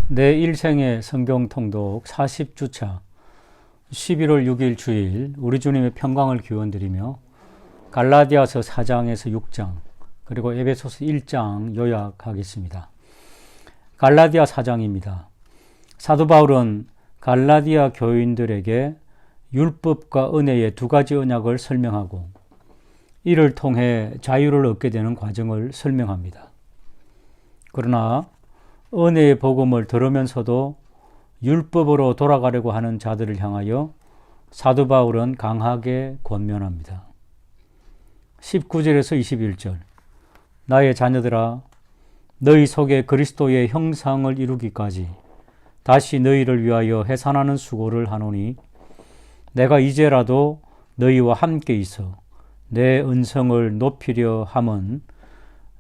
내 일생의 성경 통독 40주차 11월 6일 주일 우리 주님의 평강을 기원드리며 갈라디아서 4장에서 6장 그리고 에베소서 1장 요약하겠습니다. 갈라디아 4장입니다. 사도 바울은 갈라디아 교인들에게 율법과 은혜의 두 가지 언약을 설명하고 이를 통해 자유를 얻게 되는 과정을 설명합니다. 그러나 은혜의 복음을 들으면서도 율법으로 돌아가려고 하는 자들을 향하여 사도 바울은 강하게 권면합니다. 19절에서 21절 나의 자녀들아 너희 속에 그리스도의 형상을 이루기까지 다시 너희를 위하여 해산하는 수고를 하노니 내가 이제라도 너희와 함께 있어 내 은성을 높이려 함은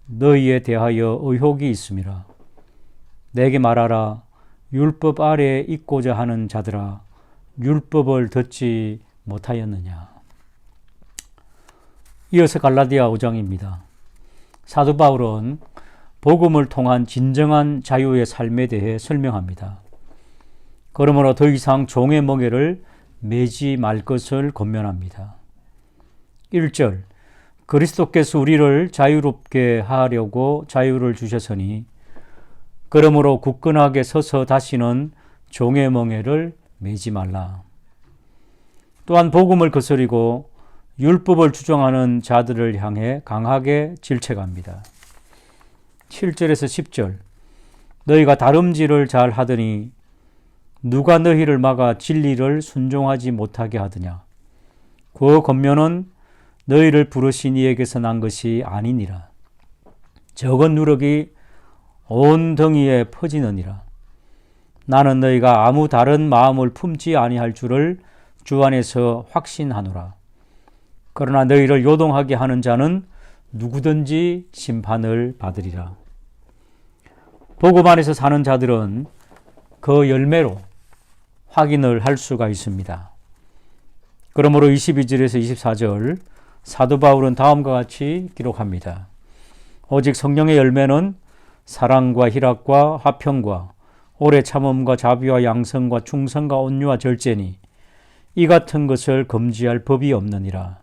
너희에 대하여 의혹이 있음이라. 내게 말하라. 율법 아래에 있고자 하는 자들아 율법을 듣지 못하였느냐. 이어서 갈라디아 5장입니다. 사도 바울은 복음을 통한 진정한 자유의 삶에 대해 설명합니다. 그러므로 더 이상 종의 멍에를 매지 말 것을 권면합니다. 1절 그리스도께서 우리를 자유롭게 하려고 자유를 주셨으니 그러므로 굳건하게 서서 다시는 종의 멍에를 매지 말라. 또한 복음을 거스리고 율법을 주장하는 자들을 향해 강하게 질책합니다. 7절에서 10절 너희가 다름질을 잘 하더니 누가 너희를 막아 진리를 순종하지 못하게 하더냐. 그 권면은 너희를 부르신 이에게서 난 것이 아니니라. 적은 누룩이 온 덩이에 퍼지느니라. 나는 너희가 아무 다른 마음을 품지 아니할 줄을 주 안에서 확신하노라. 그러나 너희를 요동하게 하는 자는 누구든지 심판을 받으리라. 복음 안에서 사는 자들은 그 열매로 확인을 할 수가 있습니다. 그러므로 22절에서 24절 사도 바울은 다음과 같이 기록합니다. 오직 성령의 열매는 사랑과 희락과 화평과 오래 참음과 자비와 양성과 충성과 온유와 절제니 이 같은 것을 금지할 법이 없느니라.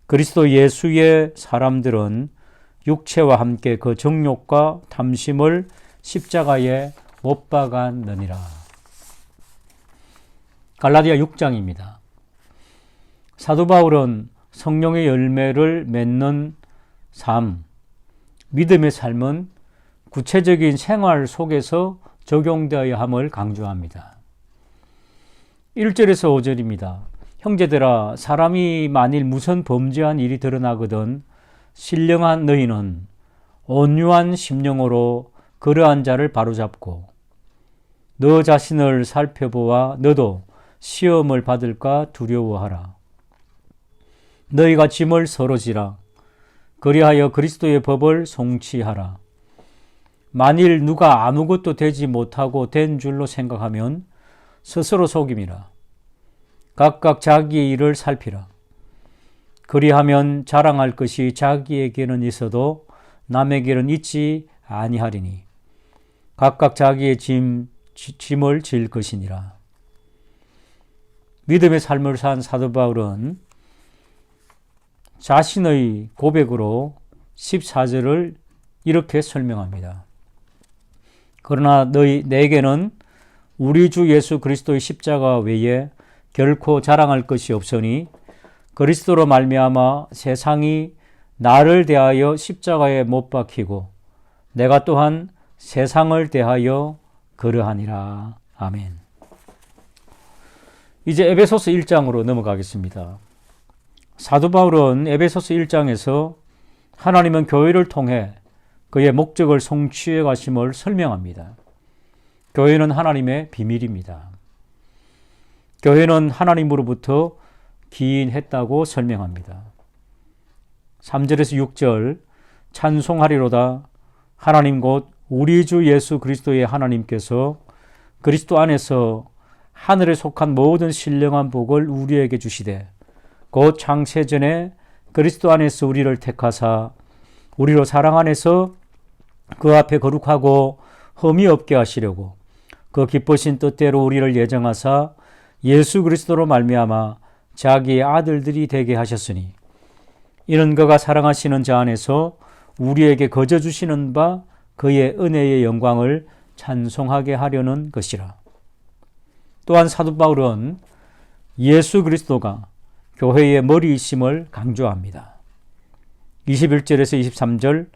그리스도 예수의 사람들은 육체와 함께 그 정욕과 탐심을 십자가에 못 박았느니라. 갈라디아 6장입니다. 사도 바울은 성령의 열매를 맺는 삶, 믿음의 삶은 구체적인 생활 속에서 적용되어야 함을 강조합니다. 1절에서 5절입니다. 형제들아 사람이 만일 무슨 범죄한 일이 드러나거든 신령한 너희는 온유한 심령으로 그러한 자를 바로잡고 너 자신을 살펴보아 너도 시험을 받을까 두려워하라. 너희가 짐을 서로 지라. 그리하여 그리스도의 법을 성취하라. 만일 누가 아무것도 되지 못하고 된 줄로 생각하면 스스로 속임이라. 각각 자기의 일을 살피라. 그리하면 자랑할 것이 자기에게는 있어도 남에게는 있지 아니하리니 각각 자기의 짐을 질 것이니라. 믿음의 삶을 산 사도 바울은 자신의 고백으로 14절을 이렇게 설명합니다. 그러나 내게는 우리 주 예수 그리스도의 십자가 외에 결코 자랑할 것이 없으니 그리스도로 말미암아 세상이 나를 대하여 십자가에 못 박히고 내가 또한 세상을 대하여 그러하니라. 아멘. 이제 에베소서 1장으로 넘어가겠습니다. 사도 바울은 에베소서 1장에서 하나님은 교회를 통해 그의 목적을 성취해 가심을 설명합니다. 교회는 하나님의 비밀입니다. 교회는 하나님으로부터 기인했다고 설명합니다. 3절에서 6절 찬송하리로다. 하나님 곧 우리 주 예수 그리스도의 하나님께서 그리스도 안에서 하늘에 속한 모든 신령한 복을 우리에게 주시되 곧 창세전에 그리스도 안에서 우리를 택하사 우리로 사랑 안에서 그 앞에 거룩하고 흠이 없게 하시려고 그 기쁘신 뜻대로 우리를 예정하사 예수 그리스도로 말미암아 자기의 아들들이 되게 하셨으니 이는 그가 사랑하시는 자 안에서 우리에게 거저 주시는 바 그의 은혜의 영광을 찬송하게 하려는 것이라. 또한 사도 바울은 예수 그리스도가 교회의 머리이심을 강조합니다. 21절에서 23절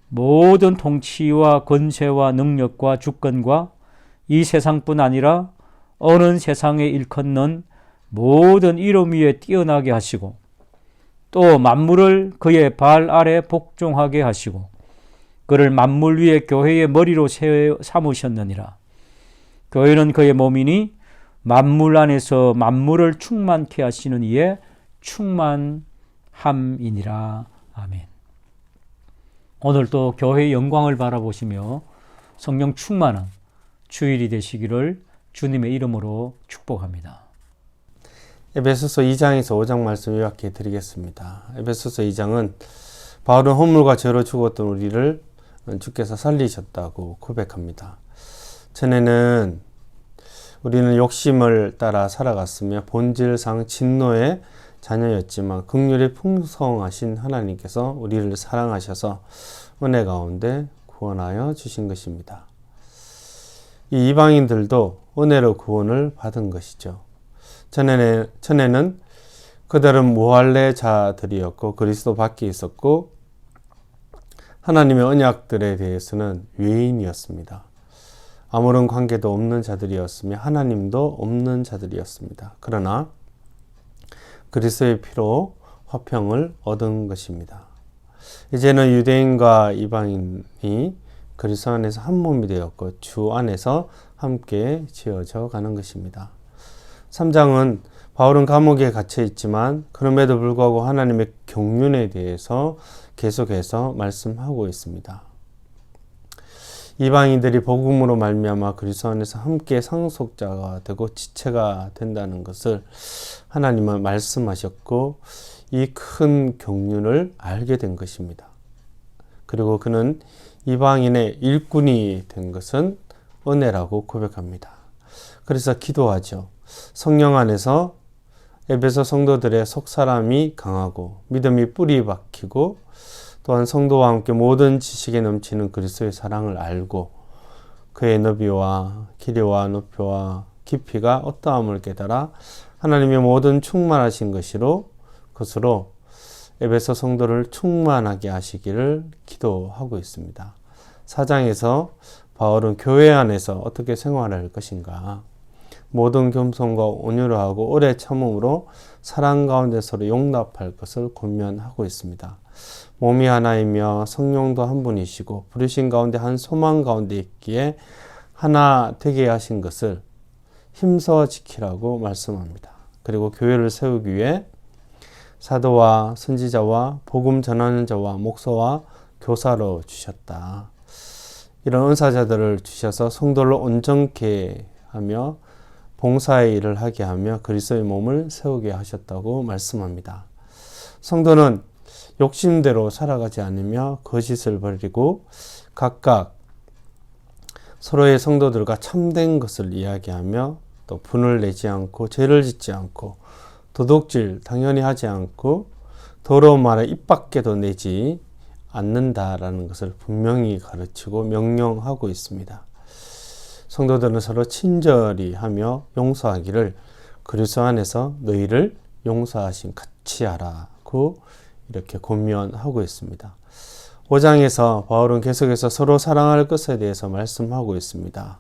모든 통치와 권세와 능력과 주권과 이 세상뿐 아니라 어느 세상에 일컫는 모든 이름 위에 뛰어나게 하시고 또 만물을 그의 발 아래 복종하게 하시고 그를 만물 위에 교회의 머리로 삼으셨느니라. 교회는 그의 몸이니 만물 안에서 만물을 충만케 하시는 이의 충만함이니라. 아멘. 오늘도 교회의 영광을 바라보시며 성령 충만한 주일이 되시기를 주님의 이름으로 축복합니다. 에베소서 2장에서 5장 말씀 요약해 드리겠습니다. 에베소서 2장은 바울은 허물과 죄로 죽었던 우리를 주께서 살리셨다고 고백합니다. 전에는 우리는 욕심을 따라 살아갔으며 본질상 진노의 자녀였지만 긍휼이 풍성하신 하나님께서 우리를 사랑하셔서 은혜 가운데 구원하여 주신 것입니다. 이 이방인들도 은혜로 구원을 받은 것이죠. 전에는 그들은 무할례 자들이었고 그리스도 밖에 있었고 하나님의 언약들에 대해서는 외인이었습니다. 아무런 관계도 없는 자들이었으며 하나님도 없는 자들이었습니다. 그러나 그리스도의 피로 화평을 얻은 것입니다. 이제는 유대인과 이방인이 그리스도 안에서 한 몸이 되었고 주 안에서 함께 지어져 가는 것입니다. 3장은 바울은 감옥에 갇혀 있지만 그럼에도 불구하고 하나님의 경륜에 대해서 계속해서 말씀하고 있습니다. 이방인들이 복음으로 말미암아 그리스도 안에서 함께 상속자가 되고 지체가 된다는 것을 하나님은 말씀하셨고 이 큰 경륜을 알게 된 것입니다. 그리고 그는 이방인의 일꾼이 된 것은 은혜라고 고백합니다. 그래서 기도하죠. 성령 안에서 에베소 성도들의 속사람이 강하고 믿음이 뿌리 박히고 또한 성도와 함께 모든 지식에 넘치는 그리스도의 사랑을 알고 그의 너비와 길이와 높이와 깊이가 어떠함을 깨달아 하나님의 모든 충만하신 것으로 에베소 성도를 충만하게 하시기를 기도하고 있습니다. 4장에서 바울은 교회 안에서 어떻게 생활할 것인가, 모든 겸손과 온유를 하고 오래 참음으로 사랑 가운데 서로 용납할 것을 권면하고 있습니다. 몸이 하나이며 성령도 한 분이시고 부르신 가운데 한 소망 가운데 있기에 하나 되게 하신 것을 힘써 지키라고 말씀합니다. 그리고 교회를 세우기 위해 사도와 선지자와 복음 전하는 자와 목사와 교사로 주셨다. 이런 은사자들을 주셔서 성도를 온전케 하며 봉사의 일을 하게 하며 그리스도의 몸을 세우게 하셨다고 말씀합니다. 성도는 욕심대로 살아가지 않으며 거짓을 버리고 각각 서로의 성도들과 참된 것을 이야기하며 또 분을 내지 않고 죄를 짓지 않고 도둑질 당연히 하지 않고 더러운 말을 입 밖에도 내지 않는다라는 것을 분명히 가르치고 명령하고 있습니다. 성도들은 서로 친절히 하며 용서하기를 그리스도 안에서 너희를 용서하신 같이 하라고 이렇게 권면하고 있습니다. 5장에서 바울은 계속해서 서로 사랑할 것에 대해서 말씀하고 있습니다.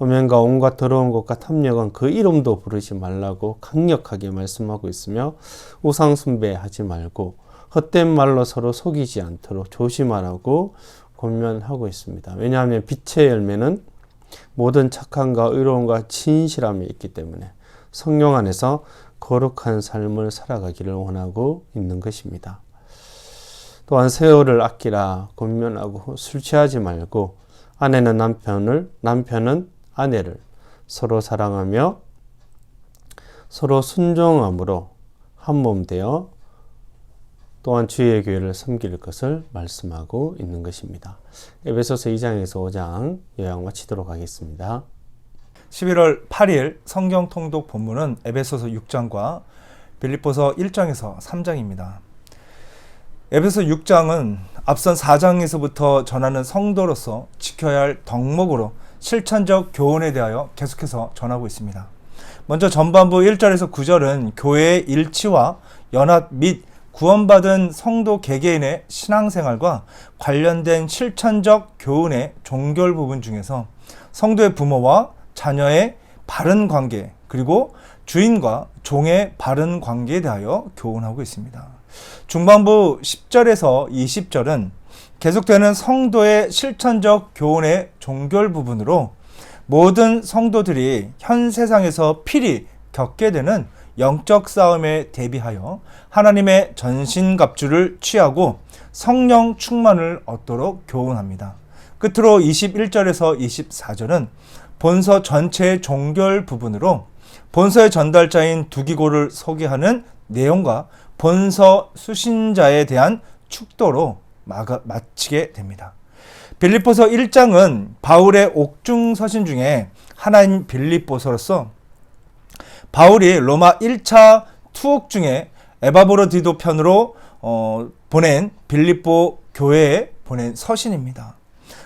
음행과 온갖 더러운 것과 탐욕은 그 이름도 부르지 말라고 강력하게 말씀하고 있으며 우상 숭배하지 말고 헛된 말로 서로 속이지 않도록 조심하라고 권면하고 있습니다. 왜냐하면 빛의 열매는 모든 착함과 의로움과 진실함이 있기 때문에 성령 안에서 거룩한 삶을 살아가기를 원하고 있는 것입니다. 또한 세월을 아끼라 권면하고 술 취하지 말고 아내는 남편은 아내를 서로 사랑하며 서로 순종함으로 한 몸 되어 또한 주의 교회를 섬길 것을 말씀하고 있는 것입니다. 에베소서 2장에서 5장 요약 마치도록 하겠습니다. 11월 8일 성경 통독 본문은 에베소서 6장과 빌립보서 1장에서 3장입니다. 에베소 6장은 앞선 4장에서부터 전하는 성도로서 지켜야 할 덕목으로 실천적 교훈에 대하여 계속해서 전하고 있습니다. 먼저 전반부 1절에서 9절은 교회의 일치와 연합 및 구원받은 성도 개개인의 신앙생활과 관련된 실천적 교훈의 종결 부분 중에서 성도의 부모와 자녀의 바른 관계, 그리고 주인과 종의 바른 관계에 대하여 교훈하고 있습니다. 중반부 10절에서 20절은 계속되는 성도의 실천적 교훈의 종결 부분으로 모든 성도들이 현 세상에서 필히 겪게 되는 영적 싸움에 대비하여 하나님의 전신갑주를 취하고 성령 충만을 얻도록 교훈합니다. 끝으로 21절에서 24절은 본서 전체의 종결 부분으로 본서의 전달자인 두기고를 소개하는 내용과 본서 수신자에 대한 축도로 마치게 됩니다. 빌립보서 1장은 바울의 옥중 서신 중에 하나인 빌립보서로서 바울이 로마 1차 투옥 중에 에바브로디도 편으로 보낸 빌립보 교회에 보낸 서신입니다.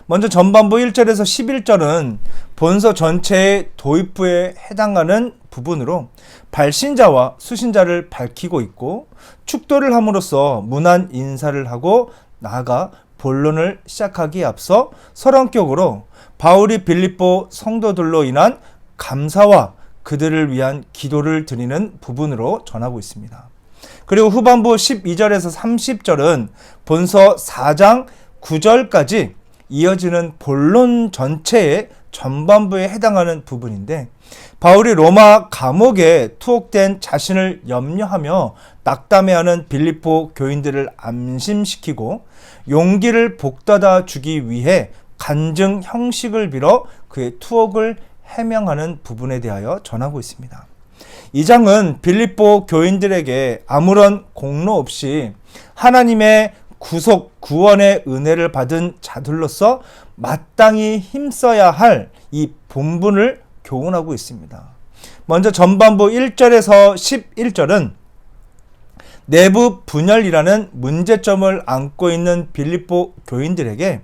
먼저 전반부 1절에서 11절은 본서 전체의 도입부에 해당하는 부분으로 발신자와 수신자를 밝히고 있고 축도를 함으로써 문안 인사를 하고 나아가 본론을 시작하기에 앞서 서론격으로 바울이 빌립보 성도들로 인한 감사와 그들을 위한 기도를 드리는 부분으로 전하고 있습니다. 그리고 후반부 12절에서 30절은 본서 4장 9절까지 이어지는 본론 전체의 전반부에 해당하는 부분인데 바울이 로마 감옥에 투옥된 자신을 염려하며 낙담해하는 빌립보 교인들을 안심시키고 용기를 복돋아 주기 위해 간증 형식을 빌어 그의 투옥을 해명하는 부분에 대하여 전하고 있습니다. 이 장은 빌립보 교인들에게 아무런 공로 없이 하나님의 구속, 구원의 은혜를 받은 자들로서 마땅히 힘써야 할 이 본분을 교훈하고 있습니다. 먼저 전반부 1절에서 11절은 내부 분열이라는 문제점을 안고 있는 빌립보 교인들에게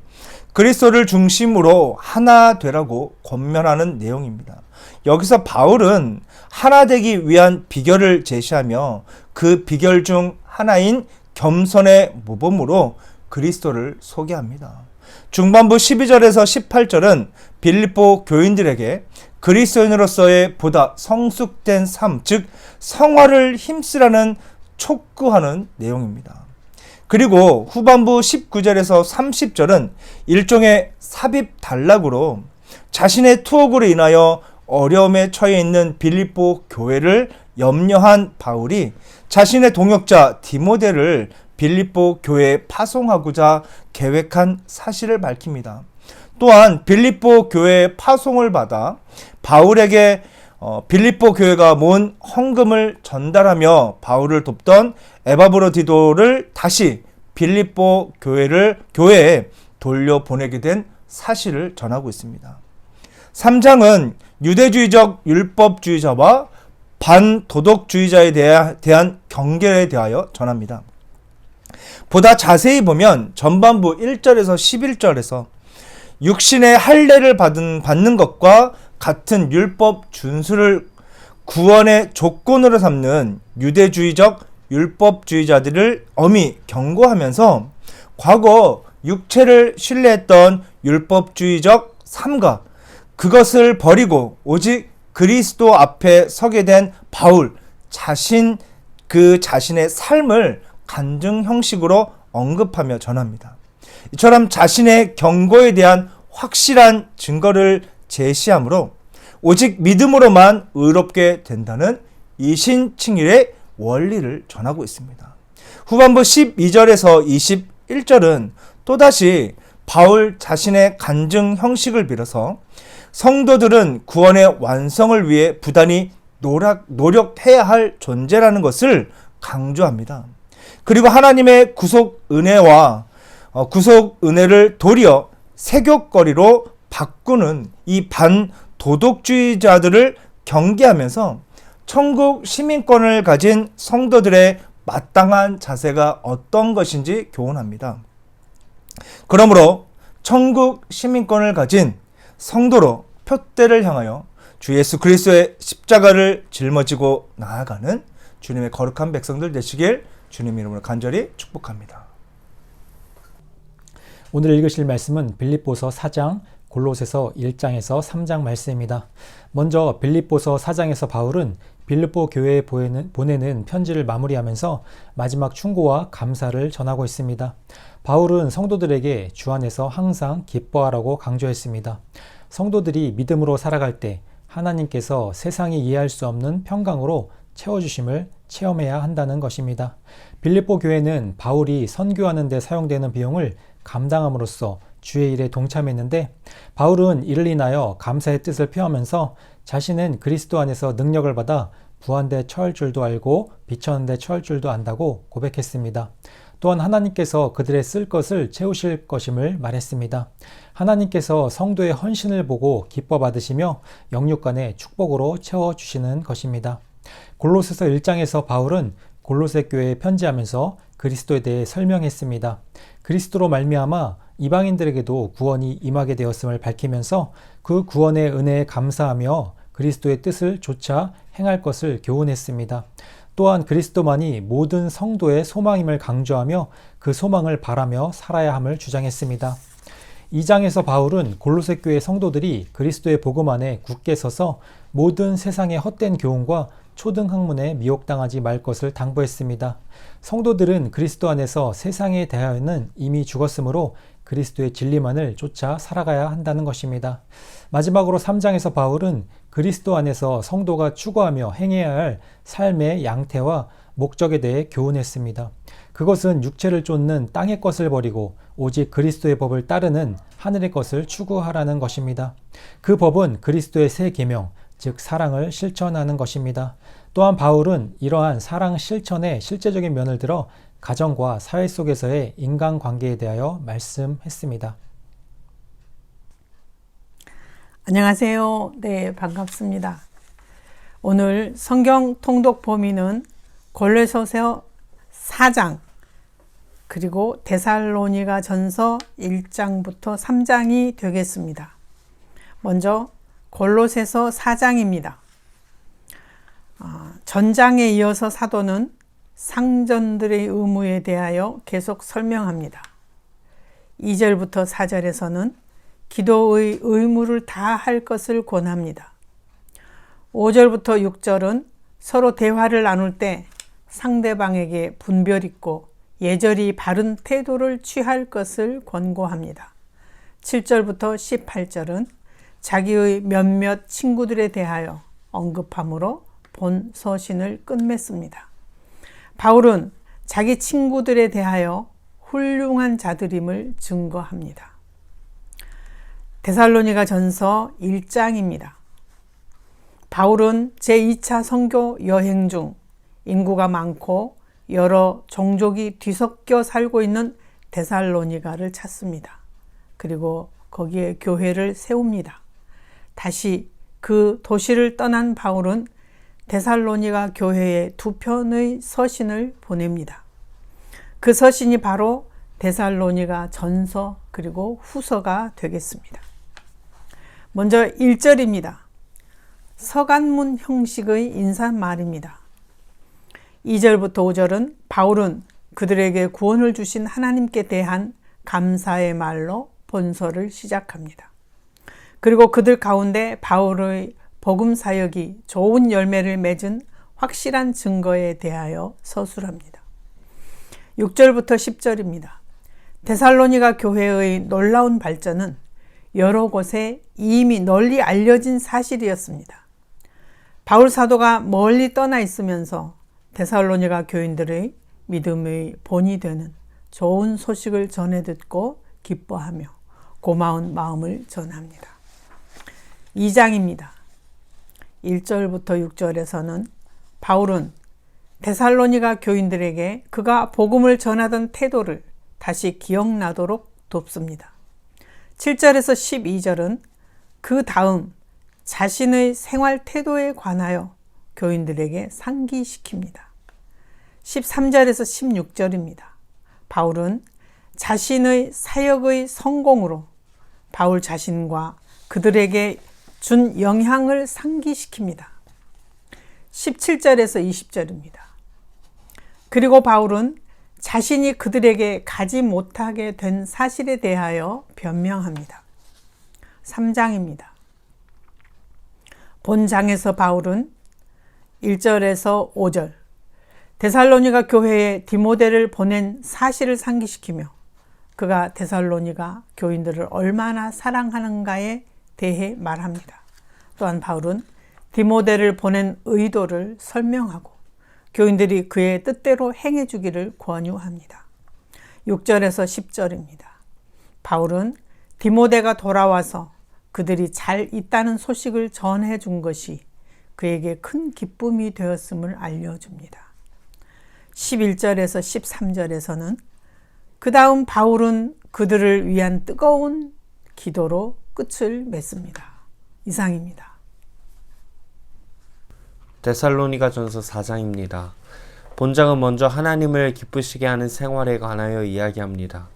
그리스도를 중심으로 하나 되라고 권면하는 내용입니다. 여기서 바울은 하나 되기 위한 비결을 제시하며 그 비결 중 하나인 겸손의 모범으로 그리스도를 소개합니다. 중반부 12절에서 18절은 빌립보 교인들에게 그리스도인으로서의 보다 성숙된 삶, 즉 성화를 힘쓰라는 촉구하는 내용입니다. 그리고 후반부 19절에서 30절은 일종의 삽입 단락으로 자신의 투옥으로 인하여 어려움에 처해 있는 빌립보 교회를 염려한 바울이 자신의 동역자 디모데를 빌립보 교회에 파송하고자 계획한 사실을 밝힙니다. 또한 빌립보 교회의 파송을 받아 바울에게 빌립보 교회가 모은 헌금을 전달하며 바울을 돕던 에바브로디도를 다시 빌립보 교회에 돌려보내게 된 사실을 전하고 있습니다. 3장은 유대주의적 율법주의자와 반도덕주의자에 대한 경계에 대하여 전합니다. 보다 자세히 보면 전반부 1절에서 11절에서 육신의 할례를 받는 것과 같은 율법 준수를 구원의 조건으로 삼는 유대주의적 율법주의자들을 엄히 경고하면서 과거 육체를 신뢰했던 율법주의적 삶과 그것을 버리고 오직 그리스도 앞에 서게 된 바울 그 자신의 삶을 간증 형식으로 언급하며 전합니다. 이처럼 자신의 경고에 대한 확실한 증거를 제시하므로 오직 믿음으로만 의롭게 된다는 이신칭일의 원리를 전하고 있습니다. 후반부 12절에서 21절은 또다시 바울 자신의 간증 형식을 빌어서 성도들은 구원의 완성을 위해 부단히 노력해야 할 존재라는 것을 강조합니다. 그리고 하나님의 구속 은혜를 도리어 세욕거리로 바꾸는 이 도덕주의자들을 경계하면서 천국 시민권을 가진 성도들의 마땅한 자세가 어떤 것인지 교훈합니다. 그러므로 천국 시민권을 가진 성도로 표대를 향하여 주 예수 그리스도의 십자가를 짊어지고 나아가는 주님의 거룩한 백성들 되시길 주님 이름으로 간절히 축복합니다. 오늘 읽으실 말씀은 빌립보서 4장, 골로새서 1장에서 3장 말씀입니다. 먼저 빌립보서 4장에서 바울은 빌립보 교회에 보내는 편지를 마무리하면서 마지막 충고와 감사를 전하고 있습니다. 바울은 성도들에게 주 안에서 항상 기뻐하라고 강조했습니다. 성도들이 믿음으로 살아갈 때 하나님께서 세상이 이해할 수 없는 평강으로 채워주심을 체험해야 한다는 것입니다. 빌립보 교회는 바울이 선교하는 데 사용되는 비용을 감당함으로써 주의 일에 동참했는데 바울은 이를 인하여 감사의 뜻을 표하면서 자신은 그리스도 안에서 능력을 받아 부한데 처할 줄도 알고 비천한데 처할 줄도 안다고 고백했습니다. 또한 하나님께서 그들의 쓸 것을 채우실 것임을 말했습니다. 하나님께서 성도의 헌신을 보고 기뻐 받으시며 영육간의 축복으로 채워주시는 것입니다. 골로새서 1장에서 바울은 골로새 교회에 편지하면서 그리스도에 대해 설명했습니다. 그리스도로 말미암아 이방인들에게도 구원이 임하게 되었음을 밝히면서 그 구원의 은혜에 감사하며 그리스도의 뜻을 조차 행할 것을 교훈했습니다. 또한 그리스도만이 모든 성도의 소망임을 강조하며 그 소망을 바라며 살아야 함을 주장했습니다. 2장에서 바울은 골로새 교회 성도들이 그리스도의 복음 안에 굳게 서서 모든 세상의 헛된 교훈과 초등학문에 미혹당하지 말 것을 당부했습니다. 성도들은 그리스도 안에서 세상에 대하여는 이미 죽었으므로 그리스도의 진리만을 쫓아 살아가야 한다는 것입니다. 마지막으로 3장에서 바울은 그리스도 안에서 성도가 추구하며 행해야 할 삶의 양태와 목적에 대해 교훈했습니다. 그것은 육체를 쫓는 땅의 것을 버리고 오직 그리스도의 법을 따르는 하늘의 것을 추구하라는 것입니다. 그 법은 그리스도의 새 계명, 즉 사랑을 실천하는 것입니다. 또한 바울은 이러한 사랑 실천의 실제적인 면을 들어 가정과 사회 속에서의 인간관계에 대하여 말씀했습니다. 안녕하세요. 네, 반갑습니다. 오늘 성경 통독 범위는 골로새서 4장 그리고 데살로니가 전서 1장부터 3장이 되겠습니다. 먼저 골로새서 4장입니다. 전장에 이어서 사도는 상전들의 의무에 대하여 계속 설명합니다. 2절부터 4절에서는 기도의 의무를 다할 것을 권합니다. 5절부터 6절은 서로 대화를 나눌 때 상대방에게 분별 있고 예절이 바른 태도를 취할 것을 권고합니다. 7절부터 18절은 자기의 몇몇 친구들에 대하여 언급함으로 본 서신을 끝맺습니다. 바울은 자기 친구들에 대하여 훌륭한 자들임을 증거합니다. 데살로니가 전서 1장입니다. 바울은 제2차 선교 여행 중 인구가 많고 여러 종족이 뒤섞여 살고 있는 데살로니가를 찾습니다. 그리고 거기에 교회를 세웁니다. 다시 그 도시를 떠난 바울은 데살로니가 교회에 2편의 서신을 보냅니다. 그 서신이 바로 데살로니가 전서 그리고 후서가 되겠습니다. 먼저 1절입니다. 서간문 형식의 인사말입니다. 2절부터 5절은 바울은 그들에게 구원을 주신 하나님께 대한 감사의 말로 본서를 시작합니다. 그리고 그들 가운데 바울의 복음 사역이 좋은 열매를 맺은 확실한 증거에 대하여 서술합니다. 6절부터 10절입니다. 데살로니가 교회의 놀라운 발전은 여러 곳에 이미 널리 알려진 사실이었습니다. 바울 사도가 멀리 떠나 있으면서 데살로니가 교인들의 믿음의 본이 되는 좋은 소식을 전해 듣고 기뻐하며 고마운 마음을 전합니다. 2장입니다. 1절부터 6절에서는 바울은 데살로니가 교인들에게 그가 복음을 전하던 태도를 다시 기억나도록 돕습니다. 7절에서 12절은 그 다음 자신의 생활 태도에 관하여 교인들에게 상기시킵니다. 13절에서 16절입니다. 바울은 자신의 사역의 성공으로 바울 자신과 그들에게 준 영향을 상기시킵니다. 17절에서 20절입니다. 그리고 바울은 자신이 그들에게 가지 못하게 된 사실에 대하여 변명합니다. 3장입니다. 본장에서 바울은 1절에서 5절 데살로니가 교회에 디모데를 보낸 사실을 상기시키며 그가 데살로니가 교인들을 얼마나 사랑하는가에 대해 말합니다. 또한 바울은 디모데를 보낸 의도를 설명하고 교인들이 그의 뜻대로 행해주기를 권유합니다. 6절에서 10절입니다. 바울은 디모데가 돌아와서 그들이 잘 있다는 소식을 전해준 것이 그에게 큰 기쁨이 되었음을 알려줍니다. 11절에서 13절에서는 그 다음 바울은 그들을 위한 뜨거운 기도로 끝을 맺습니다. 이상입니다. 데살로니가전서 4장입니다. 본장은 먼저 하나님을 기쁘시게 하는 생활에 관하여 이야기합니다.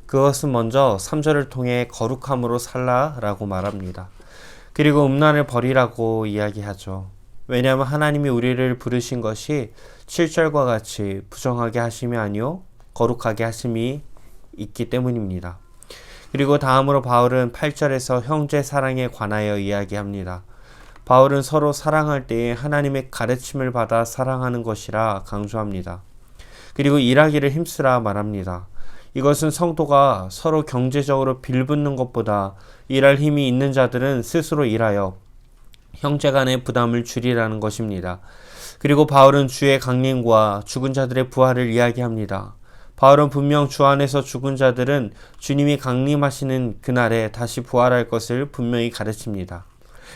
그것은 먼저 3절을 통해 거룩함으로 살라라고 말합니다. 그리고 음란을 버리라고 이야기하죠. 왜냐하면 하나님이 우리를 부르신 것이 7절과 같이 부정하게 하심이 아니요 거룩하게 하심이 있기 때문입니다. 그리고 다음으로 바울은 8절에서 형제 사랑에 관하여 이야기합니다. 바울은 서로 사랑할 때에 하나님의 가르침을 받아 사랑하는 것이라 강조합니다. 그리고 일하기를 힘쓰라 말합니다. 이것은 성도가 서로 경제적으로 빌붙는 것보다 일할 힘이 있는 자들은 스스로 일하여 형제 간의 부담을 줄이라는 것입니다. 그리고 바울은 주의 강림과 죽은 자들의 부활을 이야기합니다. 바울은 분명 주 안에서 죽은 자들은 주님이 강림하시는 그날에 다시 부활할 것을 분명히 가르칩니다.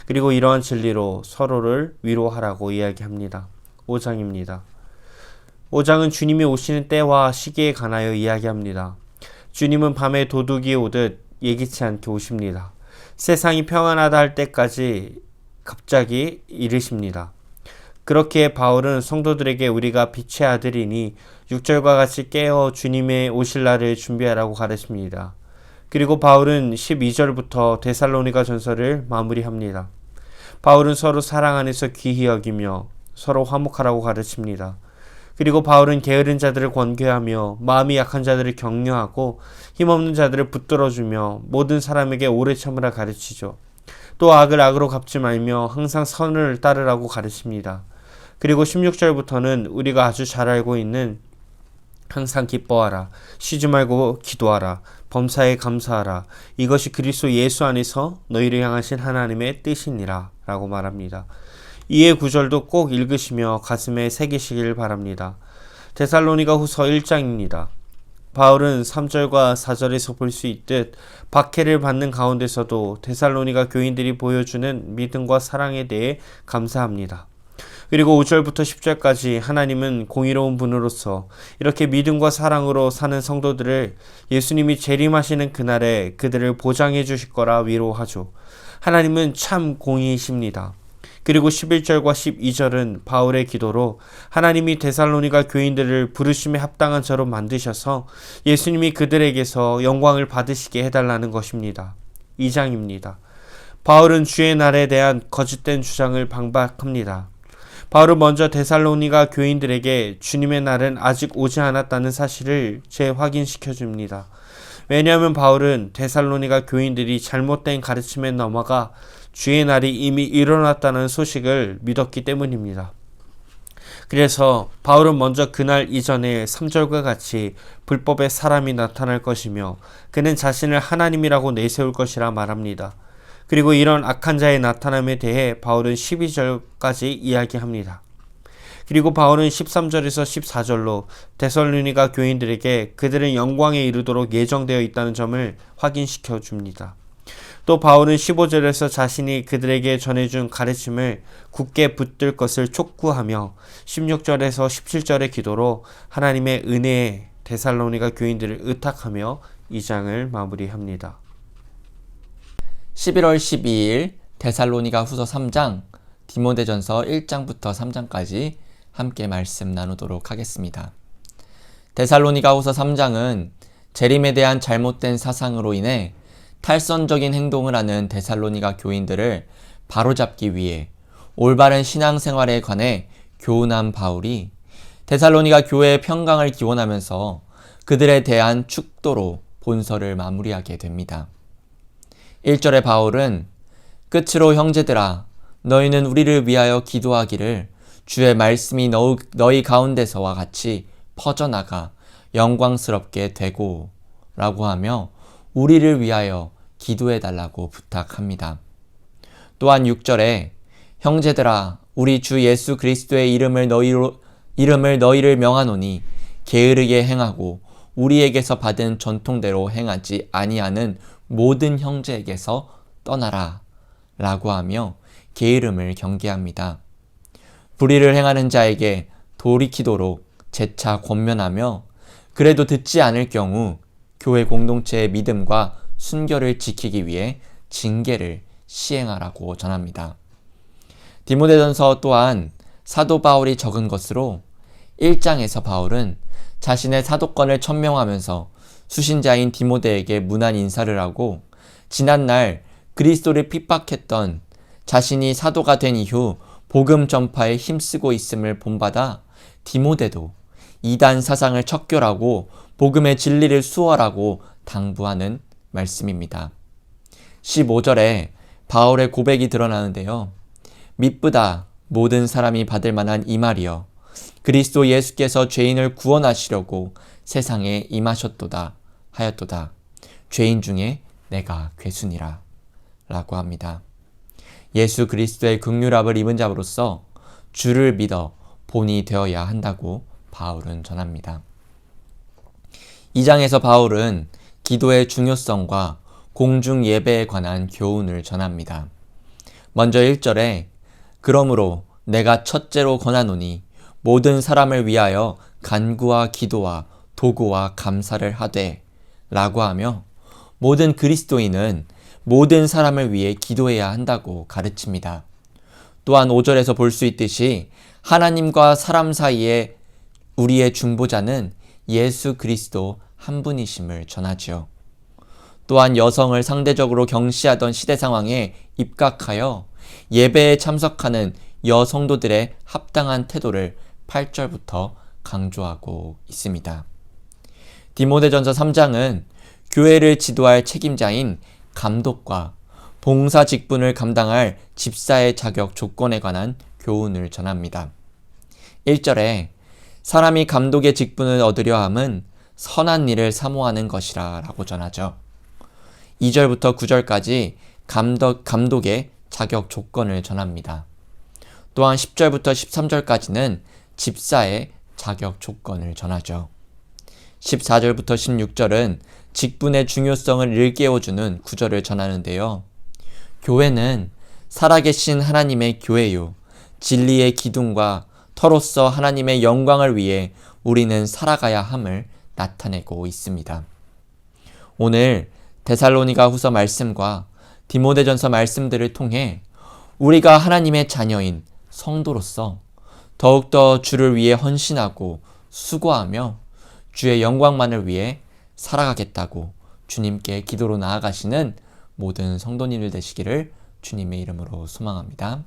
그리고 이러한 진리로 서로를 위로하라고 이야기합니다. 5장입니다. 5장은 주님이 오시는 때와 시기에 관하여 이야기합니다. 주님은 밤에 도둑이 오듯 예기치 않게 오십니다. 세상이 평안하다 할 때까지 갑자기 이르십니다. 그렇기에 바울은 성도들에게 우리가 빛의 아들이니 6절과 같이 깨어 주님의 오실 날을 준비하라고 가르칩니다. 그리고 바울은 12절부터 데살로니가 전서를 마무리합니다. 바울은 서로 사랑 안에서 귀히 여기며 서로 화목하라고 가르칩니다. 그리고 바울은 게으른 자들을 권고하며 마음이 약한 자들을 격려하고 힘없는 자들을 붙들어주며 모든 사람에게 오래 참으라 가르치죠. 또 악을 악으로 갚지 말며 항상 선을 따르라고 가르칩니다. 그리고 16절부터는 우리가 아주 잘 알고 있는 항상 기뻐하라, 쉬지 말고 기도하라, 범사에 감사하라, 이것이 그리스도 예수 안에서 너희를 향하신 하나님의 뜻이니라 라고 말합니다. 이해 구절도 꼭 읽으시며 가슴에 새기시길 바랍니다. 데살로니가 후서 1장입니다. 바울은 3절과 4절에서 볼 수 있듯 박해를 받는 가운데서도 데살로니가 교인들이 보여주는 믿음과 사랑에 대해 감사합니다. 그리고 5절부터 10절까지 하나님은 공의로운 분으로서 이렇게 믿음과 사랑으로 사는 성도들을 예수님이 재림하시는 그날에 그들을 보장해 주실 거라 위로하죠. 하나님은 참 공의이십니다. 그리고 11절과 12절은 바울의 기도로 하나님이 데살로니가 교인들을 부르심에 합당한 자로 만드셔서 예수님이 그들에게서 영광을 받으시게 해달라는 것입니다. 2장입니다. 바울은 주의 날에 대한 거짓된 주장을 반박합니다. 바울은 먼저 데살로니가 교인들에게 주님의 날은 아직 오지 않았다는 사실을 재확인시켜 줍니다. 왜냐하면 바울은 데살로니가 교인들이 잘못된 가르침에 넘어가 주의 날이 이미 일어났다는 소식을 믿었기 때문입니다. 그래서 바울은 먼저 그날 이전에 3절과 같이 불법의 사람이 나타날 것이며 그는 자신을 하나님이라고 내세울 것이라 말합니다. 그리고 이런 악한 자의 나타남에 대해 바울은 12절까지 이야기합니다. 그리고 바울은 13절에서 14절로 데살로니가 교인들에게 그들은 영광에 이르도록 예정되어 있다는 점을 확인시켜 줍니다. 또 바울은 15절에서 자신이 그들에게 전해준 가르침을 굳게 붙들 것을 촉구하며 16절에서 17절의 기도로 하나님의 은혜에 데살로니가 교인들을 의탁하며 이 장을 마무리합니다. 11월 12일 데살로니가 후서 3장, 디모데전서 1장부터 3장까지 함께 말씀 나누도록 하겠습니다. 데살로니가 후서 3장은 재림에 대한 잘못된 사상으로 인해 탈선적인 행동을 하는 데살로니가 교인들을 바로잡기 위해 올바른 신앙생활에 관해 교훈한 바울이 데살로니가 교회의 평강을 기원하면서 그들에 대한 축도로 본서를 마무리하게 됩니다. 1절에 바울은 끝으로 형제들아 너희는 우리를 위하여 기도하기를 주의 말씀이 너희 가운데서와 같이 퍼져나가 영광스럽게 되고 라고 하며 우리를 위하여 기도해 달라고 부탁합니다. 또한 6절에 형제들아 우리 주 예수 그리스도의 이름을 너희를 명하노니 게으르게 행하고 우리에게서 받은 전통대로 행하지 아니하는 모든 형제에게서 떠나라 라고 하며 게으름을 경계합니다. 불의를 행하는 자에게 돌이키도록 재차 권면하며 그래도 듣지 않을 경우 교회 공동체의 믿음과 순결을 지키기 위해 징계를 시행하라고 전합니다. 디모데전서 또한 사도 바울이 적은 것으로 1장에서 바울은 자신의 사도권을 천명하면서 수신자인 디모데에게 문안 인사를 하고 지난날 그리스도를 핍박했던 자신이 사도가 된 이후 복음 전파에 힘쓰고 있음을 본받아 디모데도 이단 사상을 척결하고 복음의 진리를 수월하고 당부하는 말씀입니다. 15절에 바울의 고백이 드러나는데요. 미쁘다 모든 사람이 받을 만한 이 말이여 그리스도 예수께서 죄인을 구원하시려고 세상에 임하셨도다 하였도다. 죄인 중에 내가 괴순이라 라고 합니다. 예수 그리스도의 긍휼함을 입은 자로서 주를 믿어 본이 되어야 한다고 바울은 전합니다. 2장에서 바울은 기도의 중요성과 공중 예배에 관한 교훈을 전합니다. 먼저 1절에 그러므로 내가 첫째로 권하노니 모든 사람을 위하여 간구와 기도와 도구와 감사를 하되 라고 하며 모든 그리스도인은 모든 사람을 위해 기도해야 한다고 가르칩니다. 또한 5절에서 볼 수 있듯이 하나님과 사람 사이에 우리의 중보자는 예수 그리스도 한 분이심을 전하죠. 또한 여성을 상대적으로 경시하던 시대 상황에 입각하여 예배에 참석하는 여성도들의 합당한 태도를 8절부터 강조하고 있습니다. 디모데전서 3장은 교회를 지도할 책임자인 감독과 봉사 직분을 감당할 집사의 자격 조건에 관한 교훈을 전합니다. 1절에 사람이 감독의 직분을 얻으려 함은 선한 일을 사모하는 것이라 라고 전하죠. 2절부터 9절까지 감독의 자격 조건을 전합니다. 또한 10절부터 13절까지는 집사의 자격 조건을 전하죠. 14절부터 16절은 직분의 중요성을 일깨워주는 구절을 전하는데요. 교회는 살아계신 하나님의 교회요 진리의 기둥과 터로서 하나님의 영광을 위해 우리는 살아가야 함을 나타내고 있습니다. 오늘 데살로니가 후서 말씀과 디모데전서 말씀들을 통해 우리가 하나님의 자녀인 성도로서 더욱더 주를 위해 헌신하고 수고하며 주의 영광만을 위해 살아가겠다고 주님께 기도로 나아가시는 모든 성도님들 되시기를 주님의 이름으로 소망합니다.